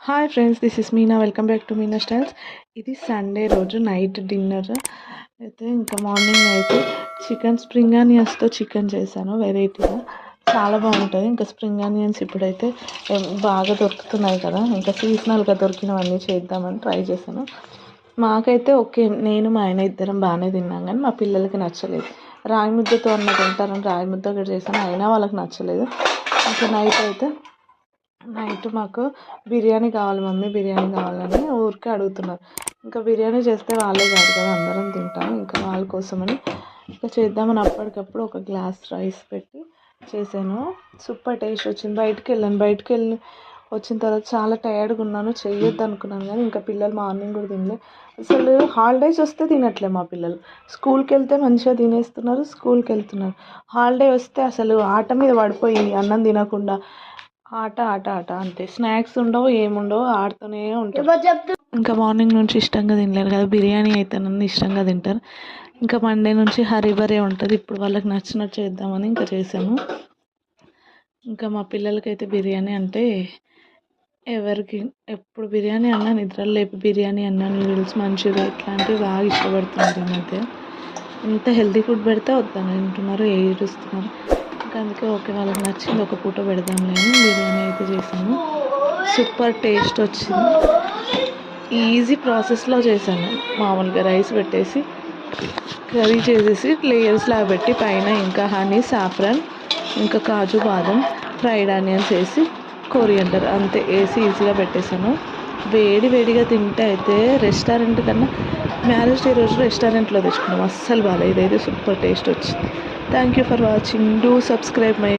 Hi friends, this is Meena. Welcome back to Meena styles. ఇది Sunday రోజు night dinner అయితే ఇంకా మార్నింగ్ అయితే చికెన్ స్ప్రింగ్ ఆనియన్స్తో చికెన్ చేశాను వెరైటీగా. చాలా బాగుంటుంది. ఇంకా స్ప్రింగ్ ఆనియన్స్ ఇప్పుడైతే బాగా దొరుకుతున్నాయి కదా, ఇంకా సీజనల్గా దొరికినవన్నీ చేద్దామని ట్రై చేశాను. మాకైతే ఓకే, నేను మా ఆయన ఇద్దరం బాగానే తిన్నాం, కానీ మా పిల్లలకి నచ్చలేదు. రాగి ముద్దతో అన్న తింటారని రాగి ముద్ద కూడా చేశాను, అయినా వాళ్ళకి నచ్చలేదు. ఇంకా నైట్ మాకు బిర్యానీ కావాలి మమ్మీ, బిర్యానీ కావాలని ఊరికే అడుగుతున్నారు. ఇంకా బిర్యానీ చేస్తే వాళ్ళే కాదు కదా, అందరం తింటాము. ఇంకా వాళ్ళ కోసమని ఇంకా చేద్దామని అప్పటికప్పుడు ఒక గ్లాస్ రైస్ పెట్టి చేశాను. సూపర్ టేస్ట్ వచ్చింది. బయటికి వెళ్ళి వచ్చిన తర్వాత చాలా టైర్డ్గా ఉన్నాను, చేయొద్దు అనుకున్నాను, కానీ ఇంకా పిల్లలు మార్నింగ్ కూడా తినలే. అసలు హాలిడేస్ వస్తే తినట్లే మా పిల్లలు. స్కూల్కి వెళ్తే మంచిగా తినేస్తున్నారు, స్కూల్కి వెళ్తున్నారు. హాలిడే వస్తే అసలు ఆట మీద పడిపోయి అన్నం తినకుండా ఆట ఆట ఆట అంతే. స్నాక్స్ ఉండవు, ఏముండవు, ఆడుతూనే ఉంటారు. ఇంకా మార్నింగ్ నుంచి ఇష్టంగా తినలేరు కదా, బిర్యానీ అయితే నన్ను ఇష్టంగా తింటారు. ఇంకా మండే నుంచి హరీబరే ఉంటుంది. ఇప్పుడు వాళ్ళకి నచ్చినట్టు చేద్దామని ఇంకా చేసాము. ఇంకా మా పిల్లలకైతే బిర్యానీ అంటే ఎవరికి ఎప్పుడు బిర్యానీ అన్నా నిద్రలు లేపి బిర్యానీ అన్నా నూడిల్స్, మంచూరియా ఇట్లాంటివి బాగా ఇష్టపడుతున్నారు ఈ మధ్య. ఎంత హెల్తీ ఫుడ్ పెడితే వద్దని తింటున్నారు, ఏడుస్తున్నారు. ఇంకా అందుకే ఓకే, వాళ్ళకి నచ్చింది ఒక పూట పెడదాంలే అని బిర్యానీ అయితే చేశాను. సూపర్ టేస్ట్ వచ్చింది. ఈజీ ప్రాసెస్లో చేశాను. మామూలుగా రైస్ పెట్టేసి కర్రీ చేసేసి లేయర్స్లా పెట్టి పైన ఇంకా హనీ, సాఫ్రాన్, ఇంకా కాజు, బాదం, ఫ్రైడ్ ఆనియన్స్ వేసి కొరియండర్ అంతే వేసి ఈజీగా పెట్టేశాను. వేడిగా తింటే అయితే రెస్టారెంట్ కన్నా మ్యారేజ్ డే రోజు రెస్టారెంట్లో తెచ్చుకున్నాం, అస్సలు బాగాలేదు. ఇదైతే సూపర్ టేస్ట్ వచ్చింది. Thank you for watching. Do subscribe my